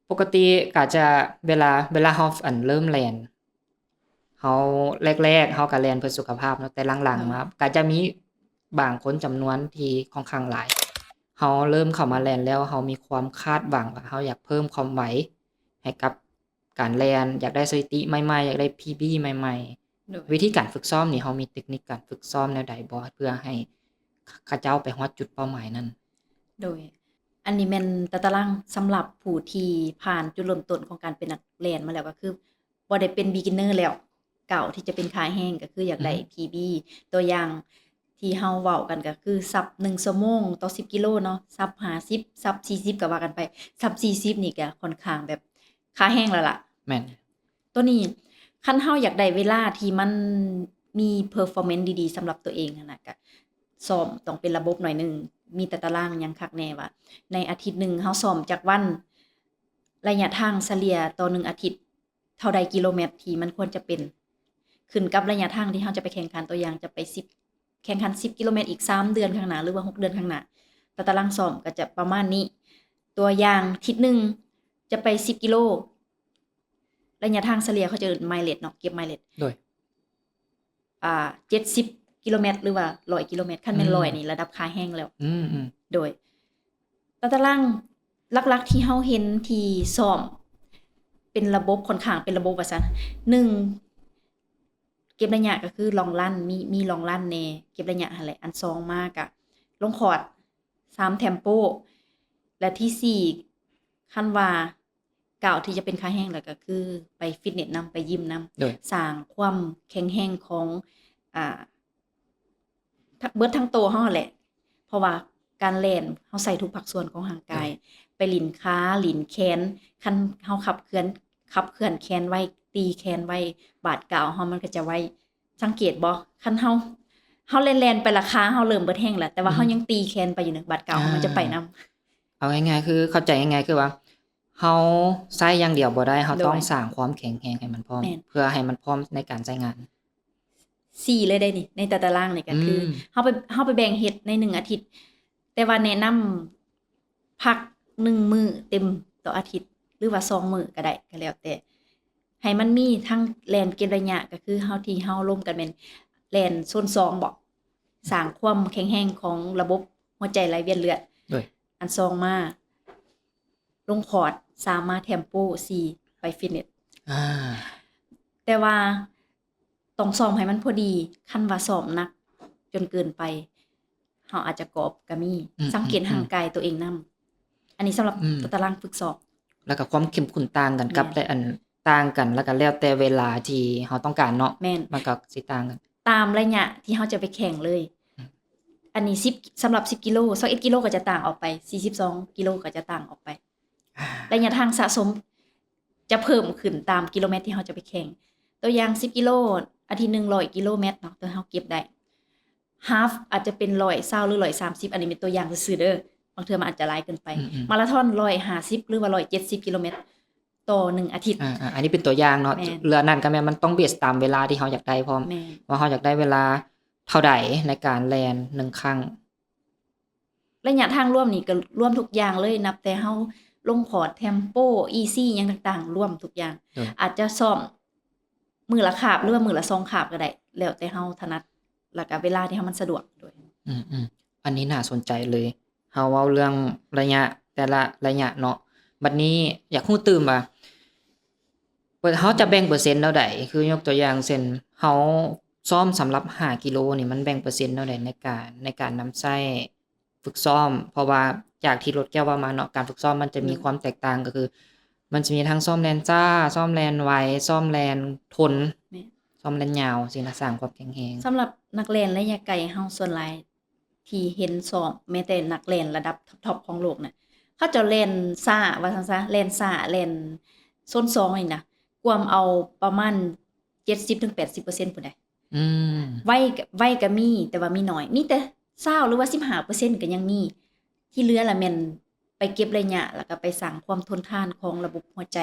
ปกติก็จะเวลาเราเริ่มแล่นเราแรกๆเราก็แล่นเพื่อสุขภาพเนาะแต่หลังโดยๆมาก็จะมีบางคนจำนวนที่ค่อนข้างหลายเราเริ่มเข้ามาแล่นแล้วเรามีความคาดหวังว่าเราอยากเพิ่มความไหวให้กับการแล่นอยากได้สถิติใหม่ๆอยากได้ PB ใหม่โดๆยวิธีการฝึกซ้อมนี่เรามีเทคนิคการฝึกซ้อมแนวใดบ่เพื่อให้เขาเจ้าไปฮอดจุดเป้าหมายนั้นโดยอันนี้แม่นแต่ตารางสำหรับผู้ที่ผ่านจุดเริ่มต้นของการเป็นนักแล่นมาแล้วก็คือบ่ได้เป็น beginner แล้วเก่าที่จะเป็นขาแห้งก็คืออยากได้ อือฮึ PB ตัวอย่างที่เฮาเว้ากันก็คือซับ1ชั่วโมงต่อ10กิโลเนาะซับ50ซับ40ก็ว่ากันไปซับ40นี่ก็ค่อนข้างแบบขาแห้งแล้วล่ะ แม่นตัวนี้คันเฮาอยากได้เวลาที่มันมี performance ดีๆสำหรับตัวเองหั้นน่ะก็ซ้อมต้องเป็นระบบหน่อยหนึ่งมีแต่ตารางหยังคักแน่ว่าในอาทิตย์หนึ่งเฮาซ้อมจักวันระยะทางเฉลี่ยต่อ1อาทิตย์เท่าใดกิโลเมตรที่มันควรจะเป็นขึ้นกับระยะทางที่เฮาจะไปแข่งขันตัวอย่างจะไป10แข่งขัน10กิโลเมตรอีก3เดือนข้างหน้าหรือว่า6เดือนข้างหน้าแต่ตารางซ้อมก็จะประมาณนี้ตัวอย่างอาทิตย์หนึ่งจะไป10กิโล ระยะทางเฉลี่ยเขาจะเอิ้น mileage เนาะเก็บ mileage โดย70กิโลเมตรหรือว่า100กิโลเมตรคันอืแม่นม100นี่ระดับขาแห้งแล้วอืมๆโดยตารางหลักๆที่เฮาเห็นที่ซ้อมเป็นระบบค่อนข้างเป็นระบบว่าซั่น1เก็บระยะก็คือ long run มี long run แหน่เก็บระยะหั้นแหละอัน2มาก็ลงคอร์ต3 tempo และที่4คันว่าก้าวที่จะเป็นขาแห้งแล้วก็คือไปฟิตเนสนำไปยิมนโดยำสร้างความแข็งแรงของอ่า เบิดทั้งโตวเฮาหั้นแหละเพราะว่าการแล่นเฮาใช้ทุกภาคส่วนของร่างโดกายยไปหลิ้นขาหลิ้นแขนคันเฮาขับเคลื่อนแขนไว้ตีแขนไว้บาดกราวเฮามันก็จะไวสังเกตบ่คันเฮาแล่นๆไปแล้วขาเฮาเริ่มเบิดแรงแล้วแต่ว่าอือฮึเฮายังตีแขนไปอยู่นะบาดกราวอา เฮามันจะไปนำเอาง่ายๆคือเข้าใจง่ายๆคือว่าเราใช้อย่างเดียวบ่ได้เราโดยต้องสร้างความแข็งแรงให้มันพร้อมแม่น เพื่อให้มันพร้อมในการใช้งาน4เลยได้นี่ในแต่ตารางนี่ก็อืคือมเฮาไปแบ่งเฮ็ดใน1อาทิตย์แต่ว่าแนะนำพัก1มื้อเต็มต่ออาทิตย์หรือว่า2มื้อก็ได้ก็แล้วแต่ให้มันมีทั้งแล่นเก็บระยะก็คือเฮาที่เฮาร่วมกันแม่นแล่นโซน2บ่สร้างความแข็งแรงของระบบหัวใจไหลเวียนเลือดโดยอัน2มาลงคอร์ต3มา Tempo 4ไปฟิตเนส อาแต่ว่าต้องซ้อมให้มันพอดีคันว่าซ้อมหนักจนเกินไปเราอาจจะกอบก็มีอืสังเกตร่างมๆๆกายตัวเองนำอันนี้สำหรับอืมตารางฝึกซ้อมแล้วก็ความเข้มข้นต่างกันกับแม่นแต่ต่างกันแล้วก็แล้วแต่เวลาที่เราต้องการเนาะแม่นมันก็สิต่างกันตามระยะที่เราจะไปแข่งเลยอืมอันนี้10สำหรับ10กิโล21กิโลก็จะต่างออกไป42กิโลก็จะต่างออกไปอาระยะทางสะสมจะเพิ่มขึ้นตามกิโลเมตรที่เราจะไปแข่งตัวอย่าง10กิโลอาทิตย์หนึ่ง100กิโลเมตรเนาะแต่เราเก็บได้ Half อาจจะเป็น120หรือ130อันนี้เป็นตัวอย่างซื่อๆเด้อบางเทื่อมันอาจจะหลายเกินไปอืมมาราธอน150หรือว่า170กิโลเมตรต่อ1อาทิตย์ๆอาๆอันนี้เป็นตัวอย่างเนาะแม่นเรือนั้นก็แม่นมันต้องเบสตามเวลาที่เราอยากได้พร้อมแม่นว่าเราอยากได้เวลาเท่าใดในการแล่น1ครั้งระยะทางรวมนี่ก็รวมทุกอย่างเลยนับแต่เฮาลงคอร์ส Tempo Easy หยังต่างๆรวมทุกอย่างโดย อาจจะซ้อมมื้อละคาบหรือว่ามื้อละ2คาบก็ได้แล้วแต่เฮาถนัดแล้วก็เวลาที่เฮามันสะดวกด้วยอืมอันนี้น่าสนใจเลยเราเว้าเรื่องระยะแต่ละระยะเนาะบัดนี้อยากรู้ตื่มว่าเราจะแบ่งเปอร์เซ็นต์แนวใดคือยกตัวอย่างเช่นเราซ้อมสำหรับ5กิโลนี่มันแบ่งเปอร์เซ็นต์แนวใดในการนำใช้ฝึกซ้อมเพราะว่าจากที่รถแก้วเว้ามาเนาะการฝึกซ้อมมันจะโดยมีความแตกต่างก็คือมันจะมีทั้งซ้อมแล่นช้าซ้อมแล่นไวซ้อมแล่นทนแม่น ซ้อมแล่นยาวสินะสร้างความแข็งแรงสำหรับนักแล่นระยะไกลเฮาส่วนหลายที่เห็นซ้อมแม้แต่นักแล่นระดับท็อปๆของโลกน่ะเขาเจ้าแล่นช้าว่าซั่นซะแล่นช้าแล่นโซน2นี่น่ะกวมเอาประมาณ70-80%พู้นเดะอืมไวก็มีแต่ว่ามีน้อยมีแต่20หรือว่า15%ก็ยังมีที่เหลือล่ะแม่นไปเก็บระยะแล้วก็ไปสร้างความทนทานของระบบหัวใจ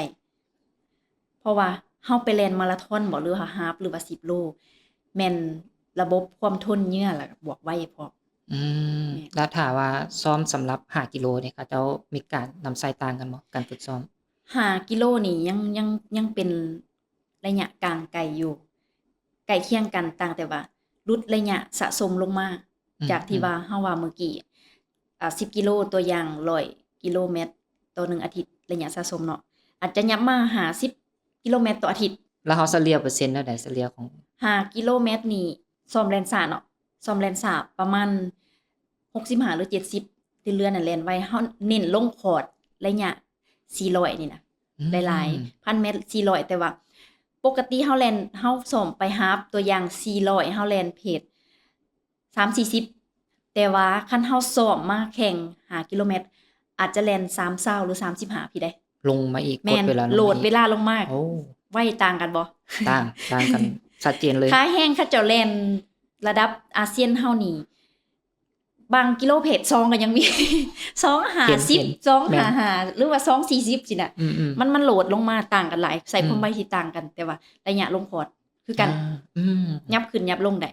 เพราะว่าเฮาไปแล่นมาราธอนบ่หรือว่าฮาล์ฟหรือว่า10โลแม่นระบบความทนเหงื่อแล้วก็บวกไวพร้อมอืมแม่นแล้วถ้าว่าซ้อมสำหรับ5กิโลเนี่ยเขาเจ้ามีการนำใช้ต่างกันบ่การฝึกซ้อม 5กิโลนี่ยังเป็นระยะกลางไกลอยู่ใกล้เคียงกันต่างแต่ว่าลดระยะสะสมลงมาจากที่ว่าเฮาว่าเมื่อกี้10กิโลตัวอย่าง100กิโลเมตรต่อ1อาทิตย์ระยะสะสมเนาะอาจจะยับมา50กิโลเมตรต่ออาทิตย์ แล้วเฮาเฉลี่ยเปอร์เซ็นต์เท่าใดเฉลี่ยของ5กิโลเมตรนี่ซ้อมแล่นช้าเนาะซ้อมแล่นช้าประมาณ65หรือ70ที่เหลือนั่นแล่นไวเฮาเน้นลงคอร์ดระยะ400นี่นะหลายๆ1,000เมตร400แต่ว่าปกติเฮาแล่นเฮาซ้อมไปฮาล์ฟตัวอย่าง400เฮาแล่นเพจ3-40แต่ว่าคันเฮาซ้อมมาแข่ง5กิโลเมตรอาจจะแล่น30หรือ35พี่ได้ลงมาอีกก แม่ ด น เวลาลง โหลด มา เว อีก ลาลงมา โอ้ ไวต่างกันบ่ ต่างกันชัดเจนเลย ขาแห้งเขาเจ้าแล่นระดับอาเซียนเฮานี่บางกิโลเพจ2ก็ยังมี เห็น 250 แม่น 255หรือว่า240สิน่ะ อืม มันโหลดลงมาต่างกันหลายใส่ อืม ความไวที่ต่างกัน แต่ว่าระยะลงคอร์ดคือกัน อืม ยับขึ้นยับลงได้